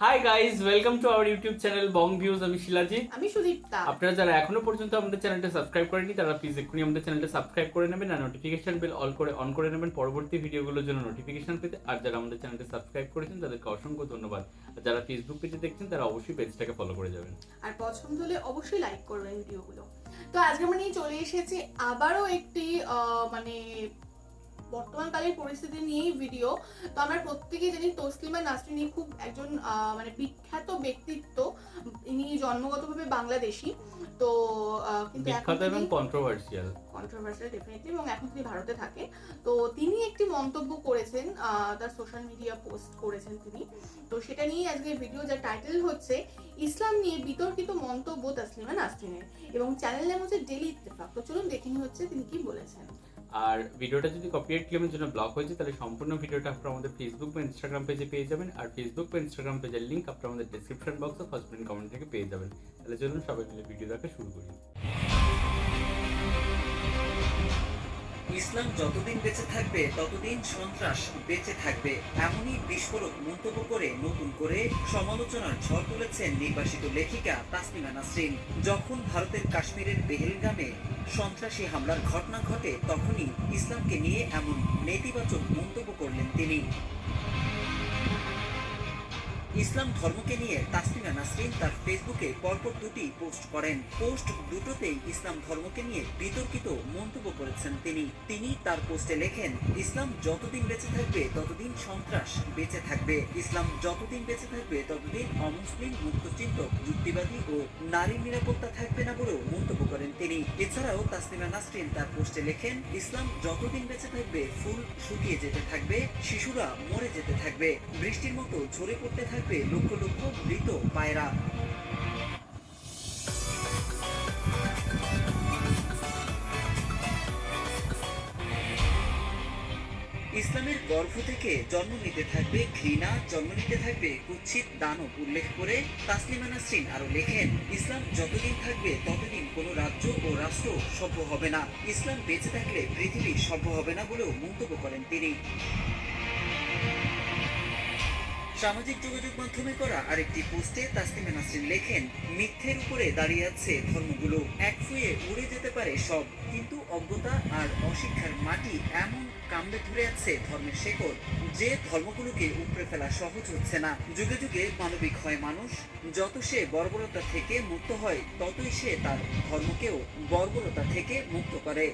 Hi guys, welcome to our YouTube channel Bong views. আমি শিলাজিৎ। আমি সুদীপ্তা। আপনারা যারা এখনো পর্যন্ত আমাদের চ্যানেলটা সাবস্ক্রাইব করেনি তারা প্লিজ এক্ষুনি আমাদের চ্যানেলটা সাবস্ক্রাইব করে নেবেন আর নোটিফিকেশন বেল অন করে নেবেন পরবর্তী ভিডিওগুলোর জন্য নোটিফিকেশন পেতে। আর যারা আমাদের চ্যানেলটা সাবস্ক্রাইব করেছেন তাদেরকে অসংখ্য ধন্যবাদ। আর যারা ফেসবুক পেজে দেখছেন তারা অবশ্যই পেজটাকে ফলো করে যাবেন আর পছন্দ হলে অবশ্যই লাইক করবেন ভিডিওগুলো। তো আজকে আমরা নিয়ে চলে এসেছি আবারও একটি মানে বর্তমানকালের পরিস্থিতি নিয়েই ভিডিও। তো আমরা প্রত্যেকেই জানি তসলিমা নাসরিন খুব একজন মানে বিখ্যাত ব্যক্তিত্ব। ইনি জন্মগতভাবে বাংলাদেশি, তো কিন্তু এখন এবং কন্ট্রোভার্সিয়াল ডেফিনেটলি, এবং এখন তিনি ভারতে থাকে। তো তিনি একটি মন্তব্য করেছেন, তার সোশ্যাল মিডিয়া পোস্ট করেছেন তিনি। তো সেটা নিয়ে আজকের ভিডিও, যার টাইটেল হচ্ছে ইসলাম নিয়ে বিতর্কিত মন্তব্য তসলিমা নাসরিনের, এবং চ্যানেল নাম হচ্ছে ডেইলি ইত্তেফাক। তো চলুন দেখে নিই হচ্ছে তিনি কি বলেছেন। আর ভিডিওটা যদি কপিরাইট ক্লেমের জন্য ব্লক হয়েছে তাহলে সম্পূর্ণ ভিডিওটা আপনারা আমাদের ফেসবুক বা ইনস্টাগ্রাম পেজে পেয়ে যাবেন। আর ফেসবুক বা ইনস্টাগ্রাম পেজের লিঙ্ক আপনারা আমাদের ডেসক্রিপশন বক্সে ফার্স্ট কমেন্ট থেকে পেয়ে যাবেন। তাহলে চলুন সবাই মিলে ভিডিও দেখা শুরু করি। ইসলাম যতদিন বেঁচে থাকবে ততদিন সন্ত্রাস বেঁচে থাকবে, এমনই বিস্ফোরক মন্তব্য করে নতুন করে সমালোচনার ঝড় তুলেছেন নির্বাসিত লেখিকা তাসলিমা নাসরিন। যখন ভারতের কাশ্মীরের পেহেলগামে সন্ত্রাসী হামলার ঘটনা ঘটে তখনই ইসলামকে নিয়ে এমন নেতিবাচক মন্তব্য করলেন তিনি। ইসলাম ধর্মকে নিয়ে তাসলিমা নাসরিন তার ফেসবুকে পরপর দুটি পোস্ট করেন। পোস্ট দুটোতেই ইসলাম ধর্মকে নিয়ে বিতর্কিত মন্তব্য করেছেন তিনি তার পোস্টে লেখেন, ইসলাম যতদিন বেঁচে থাকবে ততদিন সন্ত্রাস বেঁচে থাকবে, ইসলাম যতদিন বেঁচে থাকবে ততদিন অমুসলিম মুক্তচিন্তক যুক্তিবাদী ও নারী নিরাপত্তা থাকবে না বলেও মন্তব্য করেন তিনি। এছাড়াও তাসলিমা নাসরিন তার পোস্টে লেখেন, ইসলাম যতদিন বেঁচে থাকবে ফুল শুকিয়ে যেতে থাকবে, শিশুরা মরে যেতে থাকবে, বৃষ্টির মতো ঝরে পড়তে থাকবে লক্ষ লক্ষ মৃত পায়রা। ইসলামের গর্ভ থেকে জন্ম নিতে থাকবে ঘৃণা, জন্ম নিতে থাকবে কুৎসিত দানব উল্লেখ করে তাসলিমা নাসরিন আরো লেখেন, ইসলাম যতদিন থাকবে ততদিন কোনো রাজ্য ও রাষ্ট্র সভ্য হবে না, ইসলাম বেঁচে থাকলে পৃথিবী সভ্য হবে না বলেও মন্তব্য করেন তিনি। সামাজিক যোগাযোগ মাধ্যমে করা আরেকটি পোস্টে তাসলিমা নাসরিন লেখেন, মিথ্যের উপরে দাঁড়িয়ে আছে ধর্মগুলো, এক ফুয়ে উড়ে যেতে পারে সব, কিন্তু অজ্ঞতা আর অশিক্ষার মাটি এমন কামড়ে ধরে আছে ধর্মের শেকড় যে ধর্মগুলোকে উপড়ে ফেলা সহজ হচ্ছে না। যুগে যুগে মানবিক হয় মানুষ, যত সে বর্বরতা থেকে মুক্ত হয় ততই সে তার ধর্মকেও বর্বরতা থেকে মুক্ত করে।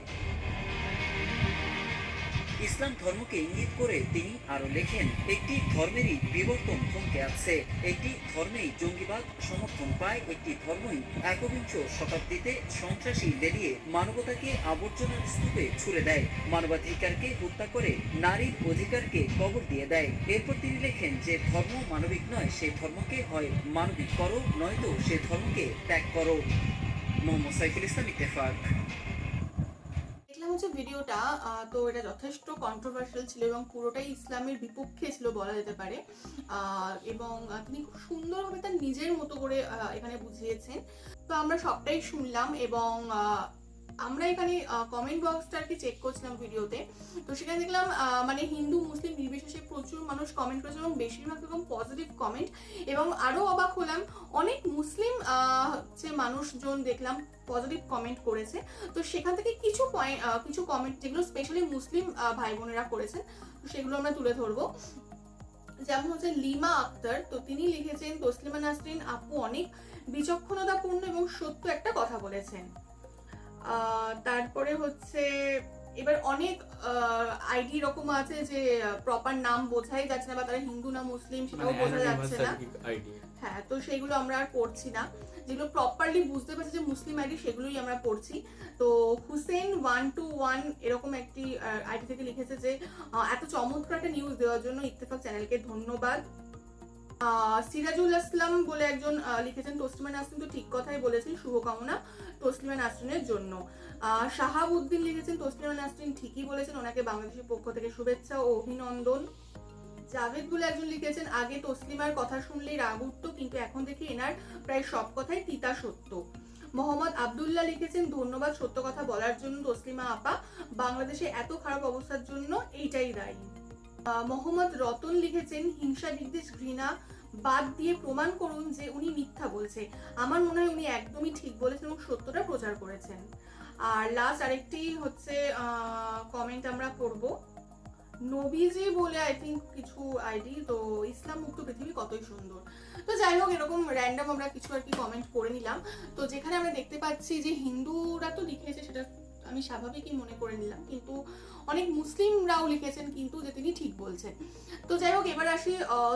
ইসলাম ধর্মকে ইঙ্গিত করে তিনি আরো লেখেন, একটি ধর্মেরই বিবর্তন থমকে আছে, একটি ধর্মেই জঙ্গিবাদ সমর্থন পায়, একটি ধর্মই একবিংশ শতাব্দীতে সন্ত্রাসী লেলিয়ে মানবতাকে আবর্জনার স্তূপে ছুড়ে দেয়, মানবাধিকারকে হত্যা করে নারীর অধিকারকে কবর দিয়ে দেয়। এরপর তিনি লেখেন, যে ধর্ম মানবিক নয় সে ধর্মকে হয় মানবিক করো, নয়তো সে ধর্মকে ত্যাগ করো। মোহাম্মদ সাইফুল ইসলাম, ইত্তেফাক। হচ্ছে ভিডিওটা, তো এটা যথেষ্ট কন্ট্রোভার্সিয়াল ছিল এবং পুরোটাই ইসলামের বিপক্ষে ছিল বলা যেতে পারে। এবং তিনি খুব সুন্দরভাবে তার নিজের মতো করে এখানে বুঝিয়েছেন। তো আমরা সবটাই শুনলাম এবং আমরা এখানে কমেন্ট বক্সটা আর কি চেক করছিলাম ভিডিওতে। তো সেখানে দেখলাম মানে হিন্দু মুসলিম নির্বিশেষে প্রচুর মানুষ কমেন্ট করেছে এবং বেশিরভাগ এরকম পজিটিভ কমেন্ট। এবং আরও অবাক হলাম, অনেক মুসলিম হচ্ছে মানুষজন দেখলাম পজিটিভ কমেন্ট করেছে। তো সেখান থেকে কিছু কমেন্ট যেগুলো স্পেশালি মুসলিম ভাই বোনেরা করেছেন, তো সেগুলো আমরা তুলে ধরবো। যেমন হচ্ছে লিমা আক্তার, তো তিনি লিখেছেন, তসলিমা নাসরিন আপু অনেক বিচক্ষণতাপূর্ণ এবং সত্য একটা কথা বলেছেন। তারপরে হচ্ছে এবার অনেক আইডি এরকম আছে যে প্রপার নাম বোঝাই যাচ্ছে না, বা তারা হিন্দু না মুসলিম সেটাও বোঝা যাচ্ছে না। হ্যাঁ, তো সেইগুলো আমরা আর পড়ছি না, যেগুলো প্রপারলি বুঝতে পারছি যে মুসলিম আইডি সেগুলোই আমরা পড়ছি। তো হুসেন 121 এরকম একটি আইডি থেকে লিখেছে যে এত চমৎকার একটা নিউজ দেওয়ার জন্য ইত্তেফাক চ্যানেলকে ধন্যবাদ। সিরাজুল আসলাম বলে একজন লিখেছেন, তসলিমা নাসরিন তো ঠিক কথাই বলেছেন, শুভকামনা তসলিমা নাসরিনের জন্য। শাহাবুদ্দিন লিখেছেন, তসলিমা নাসরিন ঠিকই বলেছেন, ওনাকে বাংলাদেশের পক্ষ থেকে শুভেচ্ছা ও অভিনন্দন। জাভেদ বলে একজন লিখেছেন, আগে তসলিমার কথা শুনলেই রাগ উঠতো, কিন্তু এখন দেখি এনার প্রায় সব কথাই তিতা সত্য। মোহাম্মদ আব্দুল্লাহ লিখেছেন, ধন্যবাদ সত্য কথা বলার জন্য তসলিমা আপা, বাংলাদেশে এত খারাপ অবস্থার জন্য এইটাই দায়ী। মোহাম্মদ রতন লিখেছেন, হিংসা বিদ্বেষ ঘৃণা বাদ দিয়ে প্রমাণ করুন যে উনি মিথ্যা বলছে। আমার মনে হয় উনি একদমই ঠিক বলেছেন এবং সত্যটা প্রচার করেছেন। আর লাস্ট আরেকটি হচ্ছে কমেন্ট আমরা করব, নবীজি বলে আই থিঙ্ক কিছু আইডি, তো ইসলাম মুক্ত পৃথিবী কতই সুন্দর। তো যাই হোক, এরকম র্যান্ডম আমরা কিছু আর কি কমেন্ট করে নিলাম। তো যেখানে আমরা দেখতে পাচ্ছি যে হিন্দুরা তো লিখেছে, সেটা আমি স্বাভাবিকই মনে করে নিলাম, কিন্তু অনেক মুসলিমরাও লিখেছেন কিন্তু যে তিনি ঠিক বলছেন। তো যাই হোক, এবার আসি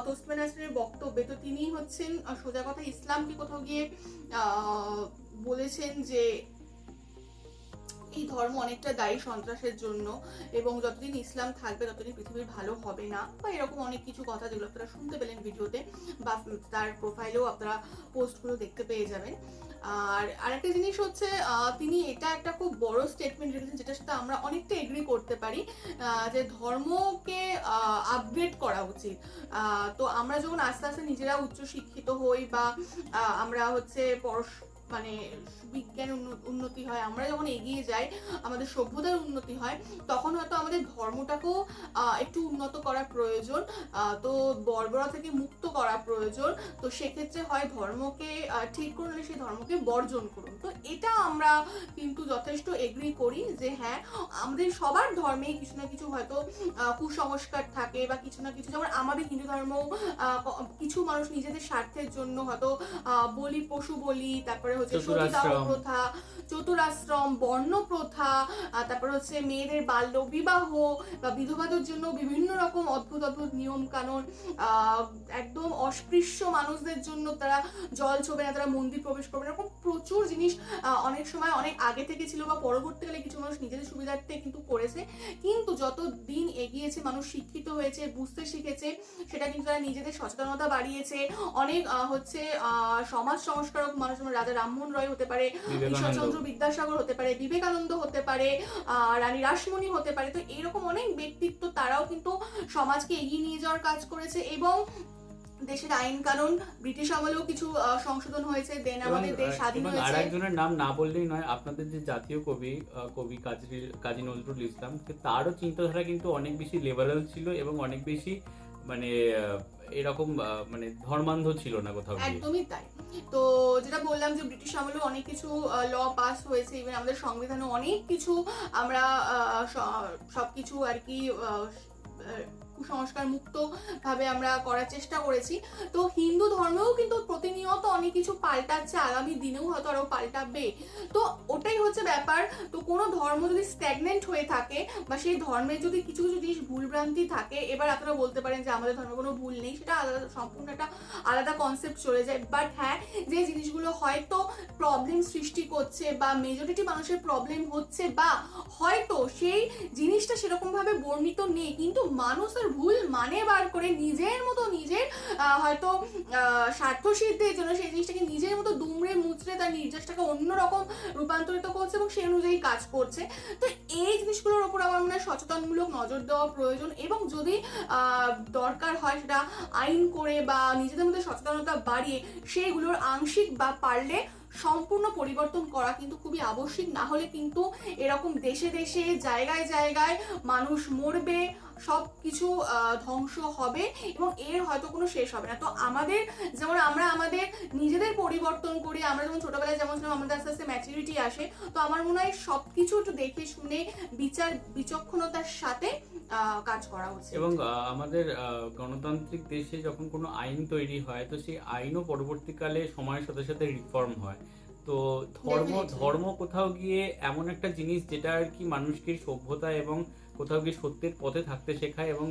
তসলিমা নাসরিনের বক্তব্যে। তো তিনি হচ্ছেন সোজা কথা ইসলামকে কোথাও গিয়ে বলেছেন যে এই ধর্ম অনেকটা দায়ী সন্ত্রাসের জন্য, এবং যতদিন ইসলাম থাকবে ততদিন পৃথিবীর ভালো হবে না, বা এরকম অনেক কিছু কথা যেগুলো আপনারা শুনতে পেলেন ভিডিওতে, বা তার প্রোফাইলেও আপনারা পোস্টগুলো দেখতে পেয়ে যাবেন। আর আরেকটা জিনিস হচ্ছে তিনি এটা একটা খুব বড় স্টেটমেন্ট রেখেছেন, যেটার সাথে আমরা অনেকটা এগ্রি করতে পারি, যে ধর্মকে আপগ্রেড করা উচিত। তো আমরা যখন আস্তে আস্তে নিজেরা উচ্চশিক্ষিত হই, বা আমরা হচ্ছে মানে বিজ্ঞান উন্নতি হয়, আমরা যখন এগিয়ে যাই, আমাদের সভ্যতার উন্নতি হয়, তখন হয়তো আমাদের ধর্মটাকেও একটু উন্নত করা প্রয়োজন, তো বর্বরতা থেকে মুক্ত করা প্রয়োজন। তো সেক্ষেত্রে হয় ধর্মকে ঠিক করুন, সেই ধর্মকে বর্জন করুন। তো এটা আমরা কিন্তু যথেষ্ট এগ্রি করি যে হ্যাঁ, আমাদের সবার ধর্মেই কিছু না কিছু হয়তো কুসংস্কার থাকে, বা কিছু না কিছু, যেমন আমাদের হিন্দু ধর্ম কিছু মানুষ নিজেদের স্বার্থের জন্য হয়তো বলি, পশু বলি, তারপরে হচ্ছে সতীদাহ প্রথা, চতুরাশ্রম, বর্ণ প্রথা, তারপর হচ্ছে মেয়েদের বাল্য বিবাহ বা বিধবাদের জন্য বিভিন্ন রকম অদ্ভুত অদ্ভুত নিয়ম কানুন, একদম অস্পৃশ্য মানুষদের জন্য তারা জল ছোবে না, তারা মন্দির প্রবেশ করবে না, এরকম প্রচুর জিনিস অনেক সময় অনেক আগে থেকে ছিল, বা পরবর্তীকালে কিছু মানুষ নিজেদের সুবিধার্থে কিন্তু করেছে। কিন্তু যত দিন এগিয়েছে, মানুষ শিক্ষিত হয়েছে, বুঝতে শিখেছে, সেটা কিন্তু তারা নিজেদের সচেতনতা বাড়িয়েছে। অনেক হচ্ছে সমাজ সংস্কারক মানুষ, রাজা রামমোহন রয় হতে পারে, ঈশ্বরচন্দ্র বিদ্যাসাগর হতে পারে, বিবেকানন্দ হতে পারে, রানী রাসমণি হতে পারে। তো এরকম অনেক ব্যক্তিত্ব, তারাও কিন্তু সমাজকে এগিয়ে নিয়ে যাওয়ার কাজ করেছে, এবং দেশের আইন কানুন ব্রিটিশ আমলেও কিছু সংশোধন হয়েছে, দেন আমাদের দেশ স্বাধীন হয়েছে। আর একজনের নাম না বললেই নয়, আপনাদের যে জাতীয় কবি কাজী নজরুল ইসলাম, তারও চিন্তাধারা কিন্তু অনেক বেশি লিবারাল ছিল, এবং অনেক বেশি মানে এরকম মানে ধর্মান্ধ ছিল না কোথাও। একদমই তাই। তো যেটা বললাম যে ব্রিটিশ আমলেও অনেক কিছু ল পাস হয়েছে, ইভেন আমাদের সংবিধানে অনেক কিছু আমরা সবকিছু আর কি কুসংস্কার মুক্ত ভাবে আমরা করার চেষ্টা করেছি। তো হিন্দু ধর্মেও কিন্তু প্রতিনিয়ত অনেক কিছু পাল্টাচ্ছে, আগামী দিনেও হয়তো আরো পাল্টাবে। তো ওটাই হচ্ছে ব্যাপার। তো কোনো ধর্ম যদি স্ট্যাগনেন্ট হয়ে থাকে, বা সেই ধর্মের যদি কিছু কিছু জিনিস ভুলভ্রান্তি থাকে, এবার আপনারা বলতে পারেন যে আমাদের ধর্মে কোনো ভুল নেই, সেটা আলাদা, সম্পূর্ণ একটা আলাদা কনসেপ্ট চলে যায়। বাট হ্যাঁ, যে জিনিসগুলো হয়তো প্রবলেম সৃষ্টি করছে, বা মেজরিটি মানুষের প্রবলেম হচ্ছে, বা হয়তো সেই জিনিসটা সেরকম ভাবে বর্ণিত নেই, কিন্তু মানুষ ভুল মানে বার করে নিজের মতো নিজের হয়তো স্বার্থ সিদ্ধির জন্য সেই জিনিসটাকে নিজের মতো দুমড়ে মুচড়ে তার নির্যাসটাকে অন্যরকম রূপান্তরিত করছে, এবং সেই অনুযায়ী কাজ করছে। তো এই জিনিসগুলোর ওপর আমার মনে হয় সচেতনমূলক নজর দেওয়া প্রয়োজন, এবং যদি দরকার হয় সেটা আইন করে বা নিজেদের মধ্যে সচেতনতা বাড়িয়ে সেইগুলোর আংশিক বা পারলে সম্পূর্ণ পরিবর্তন করা কিন্তু খুবই আবশ্যিক। না হলে কিন্তু এরকম দেশে দেশে জায়গায় জায়গায় মানুষ মরবে, সব কিছু ধ্বংস হবে, এবং এর হয়তো কোনো শেষ হবে না। তো আমাদের যেমন আমরা আমাদের নিজেদের পরিবর্তন করি, আমরা যেমন ছোটবেলায় যেমন ছিলাম, আমাদের আস্তে আস্তে ম্যাচুরিটি আসে। তো আমার মনে হয় সবকিছু একটু দেখে শুনে বিচক্ষণতার সাথে কাজ করা উচিত। এবং আমাদের গণতান্ত্রিক দেশে যখন কোনো আইন তৈরি হয়, তো সেই আইনও পরবর্তীকালে সময়ের সাথে সাথে রিফর্ম হয়। তো ধর্ম কোথাও গিয়ে এমন একটা জিনিস যেটা আর কি মানুষকে সভ্যতা এবং কোথাও গিয়ে সত্যের পথে থাকতে শেখায়, এবং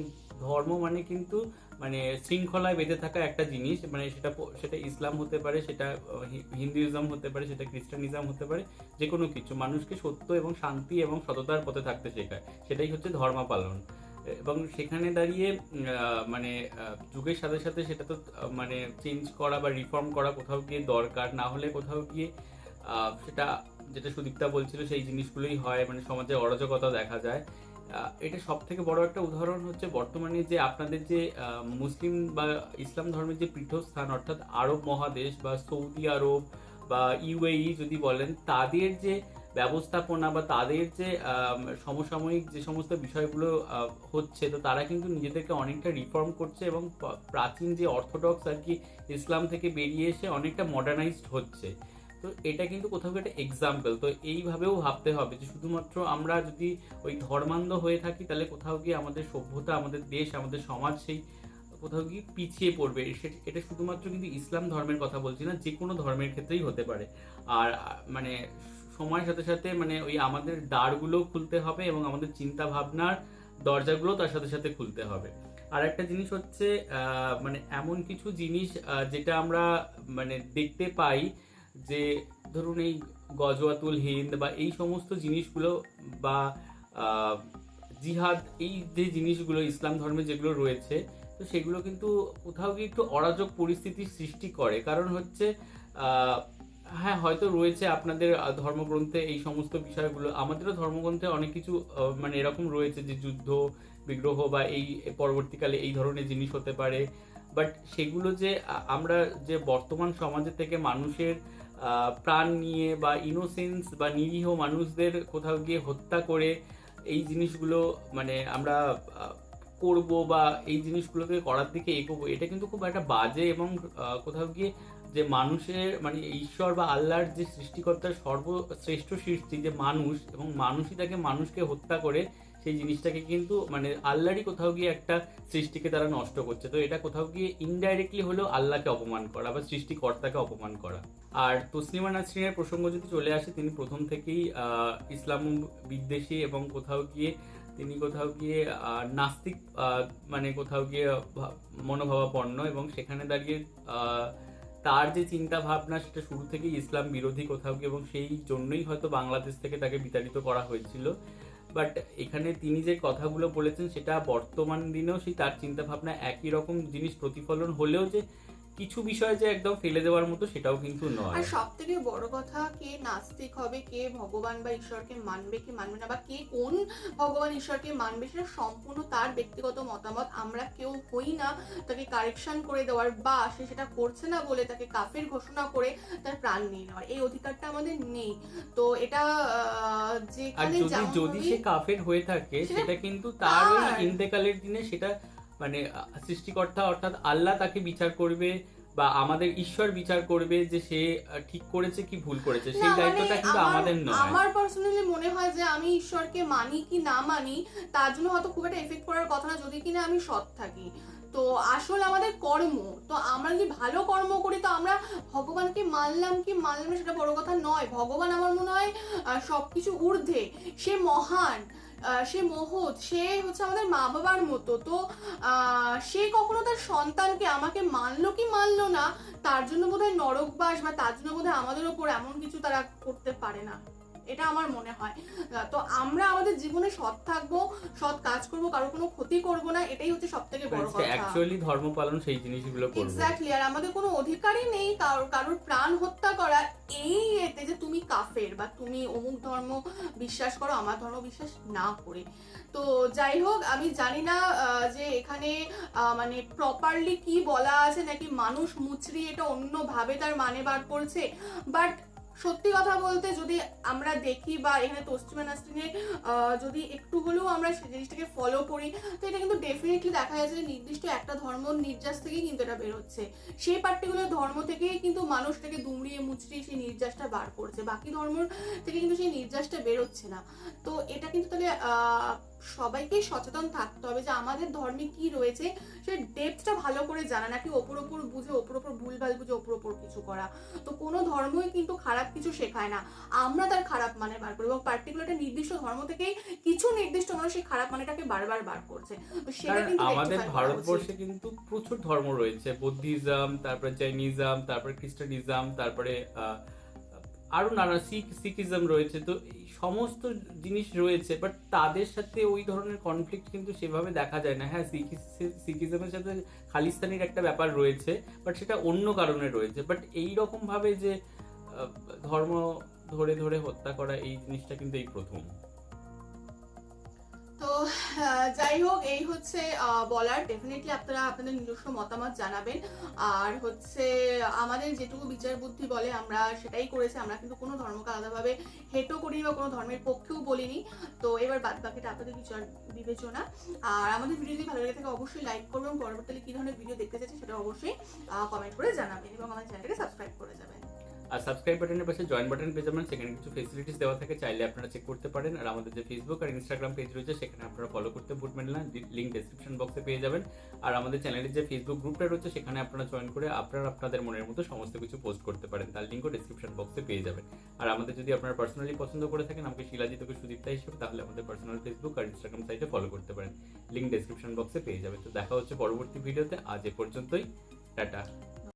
ধর্ম মানে কিন্তু মানে শৃঙ্খলায় বেঁধে থাকা একটা জিনিস, মানে সেটা ইসলাম হতে পারে, সেটা হিন্দুইজম হতে পারে, সেটা খ্রিস্টানিজম হতে পারে, যে কোনো কিছু মানুষকে সত্য এবং শান্তি এবং সততার পথে থাকতে শেখায়, সেটাই হচ্ছে ধর্ম পালন। এবং সেখানে দাঁড়িয়ে মানে যুগের সাথে সাথে সেটা তো মানে চেঞ্জ করা বা রিফর্ম করা কোথাও গিয়ে দরকার, না হলে কোথাও গিয়ে সেটা যেটা সুদীপ্তা বলছিল সেই জিনিসগুলোই হয়, মানে সমাজে অরাজকতা দেখা যায়। এটা সব থেকে বড় একটা উদাহরণ হচ্ছে বর্তমানে যে আপনাদের যে মুসলিম বা ইসলাম ধর্মের যে পীঠস্থান, অর্থাৎ আরব মহাদেশ বা সৌদি আরব বা ইউএই যদি বলেন, তাদের যে ব্যবস্থাপনা বা তাদের যে সমসাময়িক যে সমস্ত বিষয়গুলো হচ্ছে, তো তারা কিন্তু নিজেদেরকে অনেকটা রিফর্ম করছে এবং প্রাচীন যে অর্থোডক্স আর কি ইসলাম থেকে বেরিয়ে এসে অনেকটা মডার্নাইজড হচ্ছে। তো এটা কিন্তু কোথাও একটা এক্সাম্পল। তো এইভাবেও ভাবতে হবে যে শুধুমাত্র আমরা যদি ওই ধর্মান্ধ হয়ে থাকি তাহলে কোথাও গিয়ে আমাদের সভ্যতা, আমাদের দেশ, আমাদের সমাজ সেই কোথাও গিয়ে পিছিয়ে পড়বে। এটা শুধুমাত্র কিন্তু ইসলাম ধর্মের কথা বলছি না, যে কোনো ধর্মের ক্ষেত্রেই হতে পারে। আর মানে সময়ের সাথে সাথে মানে ওই আমাদের দ্বারগুলোও খুলতে হবে এবং আমাদের চিন্তা ভাবনার দরজাগুলো তার সাথে সাথে খুলতে হবে। আর একটা জিনিস হচ্ছে মানে এমন কিছু জিনিস যেটা আমরা মানে দেখতে পাই যে ধরুন এই গজওয়াতুল হিন্দ বা এই সমস্ত জিনিসগুলো বা জিহাদ, এই যে জিনিসগুলো ইসলাম ধর্মে যেগুলো রয়েছে, তো সেগুলো কিন্তু কোথাও গিয়ে একটু অরাজক পরিস্থিতির সৃষ্টি করে। কারণ হচ্ছে হ্যাঁ হয়তো রয়েছে আপনাদের ধর্মগ্রন্থে এই সমস্ত বিষয়গুলো, আমাদেরও ধর্মগ্রন্থে অনেক কিছু মানে এরকম রয়েছে যে যুদ্ধ বিগ্রহ বা এই পরবর্তীকালে এই ধরনের জিনিস হতে পারে। বাট সেগুলো যে আমরা যে বর্তমান সমাজের থেকে মানুষের প্রাণ নিয়ে বা ইনোসেন্স বা নিরীহ মানুষদের কোথাও গিয়ে হত্যা করে এই জিনিসগুলো মানে আমরা করব বা এই জিনিসগুলোকে করার দিকে এগোবো, এটা কিন্তু খুব একটা বাজে এবং কোথাও গিয়ে যে মানুষের মানে ঈশ্বর বা আল্লাহর যে সৃষ্টিকর্তার সর্বশ্রেষ্ঠ সৃষ্টি যে মানুষ, এবং মানুষই তাকে মানুষকে হত্যা করে সেই জিনিসটাকে কিন্তু মানে আল্লাহরই কোথাও গিয়ে একটা সৃষ্টিকে তারা নষ্ট করছে। তো এটা কোথাও গিয়ে ইনডাইরেক্টলি হলেও আল্লাহকে অপমান করা বা সৃষ্টিকর্তাকে অপমান করা। আর তসলিমা নাসরিনের প্রসঙ্গ যদি চলে আসে, তিনি প্রথম থেকেই ইসলাম বিদ্বেষী এবং কোথাও গিয়ে তিনি কোথাও গিয়ে নাস্তিক মানে কোথাও গিয়ে মনোভাবাপন্ন, এবং সেখানে দাঁড়িয়ে তার যে চিন্তা ভাবনা সেটা শুরু থেকেই ইসলাম বিরোধী কোথাও গিয়ে, এবং সেই জন্যই হয়তো বাংলাদেশ থেকে তাকে বিতাড়িত করা হয়েছিল। বাট এখানে তিনি যে কথাগুলো বলেছেন সেটা বর্তমান দিনেও সেই তার চিন্তা ভাবনা একই রকম জিনিস প্রতিফলন হলেও যে কিছু বিষয় যে একদম ফেলে দেওয়ার মতো সেটাও কিন্তু নয়। আর সব থেকে বড় কথা, কে নাস্তিক হবে, কে ভগবান বা ঈশ্বরকে মানবে কি মানবে না, বা কে কোন ভগবান ঈশ্বরকে মানবে, সেটা সম্পূর্ণ তার ব্যক্তিগত মতামত। আমরা কেউ হই না তাকে কারেকশন করে দেওয়ার বা সে সেটা করছে না বলে তাকে কাফের ঘোষণা করে তার প্রাণ নিয়ে নেওয়ার, এই অধিকারটা আমাদের নেই। তো এটা যেখানে যদি সে কাফের হয়ে থাকে সেটা কিন্তু তার ওই ইন্তেকালের দিনে সেটা মানে সৃষ্টিকর্তা অর্থাৎ আল্লাহ তাকে বিচার করবে বা আমাদের ঈশ্বর বিচার করবে যে সে ঠিক করেছে কি ভুল করেছে, সেই দায়িত্বটা কিন্তু আমাদের নয়। আমার পার্সোনালি মনে হয় যে আমি ঈশ্বরকে মানি কি না মানি তার জন্য হয়তো খুব একটা এফেক্ট করার কথা না, যদি কিনা আমি সৎ থাকি। তো আসল আমাদের কর্ম, তো আমরা যদি ভালো কর্ম করি তো আমরা ভগবানকে মানলাম কি মানলাম না সেটা বড় কথা নয়। ভগবান আমার মনে হয় সবকিছু ঊর্ধ্বে, সে মহান, সে মহৎ, সে হচ্ছে আমাদের মা বাবার মতো। তো সে কখনো তার সন্তানকে আমাকে মানলো কি মানলো না তার জন্য বোধহয় নরকবাস বা তার জন্য বোধহয় আমাদের ওপর এমন কিছু তারা করতে পারে না, এটা আমার মনে হয়। তো আমরা আমাদের জীবনে সৎ থাকবো, সৎ কাজ করবো, কারোর কোনো ক্ষতি করব না, এটাই হচ্ছে সবথেকে বড় কথা। অ্যাকচুয়ালি ধর্ম পালন সেই জিনিসগুলো করব। এক্স্যাক্টলি। আর আমাদের কোনো অধিকারই নেই কারোর প্রাণ হত্যা করা এই এতে যে তুমি কাফের বা তুমি অমুক ধর্ম বিশ্বাস করো আমার ধর্ম বিশ্বাস না করে। তো যাই হোক, আমি জানি না যে এখানে মানে প্রপারলি কি বলা আছে, নাকি মানুষ মুচড়ি এটা অন্যভাবে তার মানে বার করছে। বাট সত্যি কথা বলতে যদি আমরা দেখি বা এখানে তসলিমা নাসরিনের যদি একটু হলেও আমরা সেই জিনিসটাকে ফলো করি, তো এটা কিন্তু ডেফিনেটলি দেখা যাচ্ছে যে নির্দিষ্ট একটা ধর্ম নির্যাস থেকেই কিন্তু এটা বেরোচ্ছে। সেই পার্টিকুলার ধর্ম থেকেই কিন্তু মানুষটাকে দুমড়িয়ে মুচড়িয়ে সেই নির্যাসটা বার করছে, বাকি ধর্ম থেকে কিন্তু সেই নির্যাসটা বেরোচ্ছে না। তো এটা কিন্তু তাহলে সবাইকেই সচেতন থাকতে হবে যে আমাদের ধর্মে কি রয়েছে সেই ডেপথটা ভালো করে জানা, নাকি ওপর ওপর বুঝে ওপর ওপর ভুলভাল বুঝে ওপর ওপর কিছু করা। তো কোনো ধর্মই কিন্তু খারাপ কিছু শেখায় না, আমরা তার খারাপ মানে বার করি, এবং পার্টিকুলার একটা নির্দিষ্ট ধর্ম থেকেই কিছু নির্দিষ্ট মানুষ সেই খারাপ মানেটাকে বারবার বার করছে। তো সেটা কিন্তু আমাদের ভারতবর্ষে কিন্তু প্রচুর ধর্ম রয়েছে, বুদ্ধিজম, তারপরে জৈনিজম, তারপরে খ্রিস্টানিজম, তারপরে আরো নানা শিখিজম রয়েছে। তো এই সমস্ত জিনিস রয়েছে, বাট তাদের সাথে ওই ধরনের কনফ্লিক্ট কিন্তু সেভাবে দেখা যায় না। হ্যাঁ, শিখিজমের সাথে খালিস্তানির একটা ব্যাপার রয়েছে, বাট সেটা অন্য কারণে রয়েছে। বাট এইরকম ভাবে যে ধর্ম ধরে ধরে হত্যা করা, এই জিনিসটা কিন্তু এই প্রথম। তো যাই হোক, এই হচ্ছে বলার। ডেফিনেটলি আপনারা আপনাদের নিজস্ব মতামত জানাবেন। আর হচ্ছে আমাদের যেটুকু বিচার বুদ্ধি বলে আমরা সেটাই করেছি। আমরা কিন্তু কোনো ধর্মকে আলাদাভাবে হেটও করিনি বা কোনো ধর্মের পক্ষেও বলিনি। তো এবার বাদ বাকিটা আপনাদের বিচার বিবেচনা। আর আমাদের ভিডিও যদি ভালো লেগে থাকে অবশ্যই লাইক করবেন। পরবর্তীতে কী ধরনের ভিডিও দেখতে চাচ্ছেন সেটা অবশ্যই কমেন্ট করে জানাবেন এবং আমাদের চ্যানেলটাকে সাবস্ক্রাইব করে যাবেন। আর সাবস্ক্রাইব বাটনের পাশে জয়েন বাটন পেয়ে যাবেন, সেখানে কিছু ফেসিলিটিস দেওয়া থাকে, চাইলে আপনারা চেক করতে পারেন। আর আমাদের যে ফেসবুক আর ইনস্টাগ্রাম পেজ রয়েছে সেখানে আপনারা ফলো করতে ভুলবেন না, লিঙ্ক ডেসক্রিপশন বক্সে পেয়ে যাবেন। আর আমাদের চ্যানেলের যে ফেসবুক গ্রুপটা রয়েছে সেখানে আপনারা জয়েন করে আপনারা আপনাদের মনের মতো সমস্ত কিছু পোস্ট করতে পারেন, তার লিঙ্কও ডেসক্রিপশন বক্সে পেয়ে যাবেন। আর আমাদের যদি আপনারা পার্সোনালি পছন্দ করে থাকেন আমাকে শিলাজিৎ ওকে সুদীপ্তা হিসেবে, তাহলে আমাদের পার্সোনাল ফেসবুক আর ইনস্টাগ্রাম সাইটে ফলো করতে পারেন, লিঙ্ক ডেসক্রিপশন বক্সে পেয়ে যাবেন। তো দেখা হচ্ছে পরবর্তী ভিডিওতে, আজ এ পর্যন্তই, টাটা।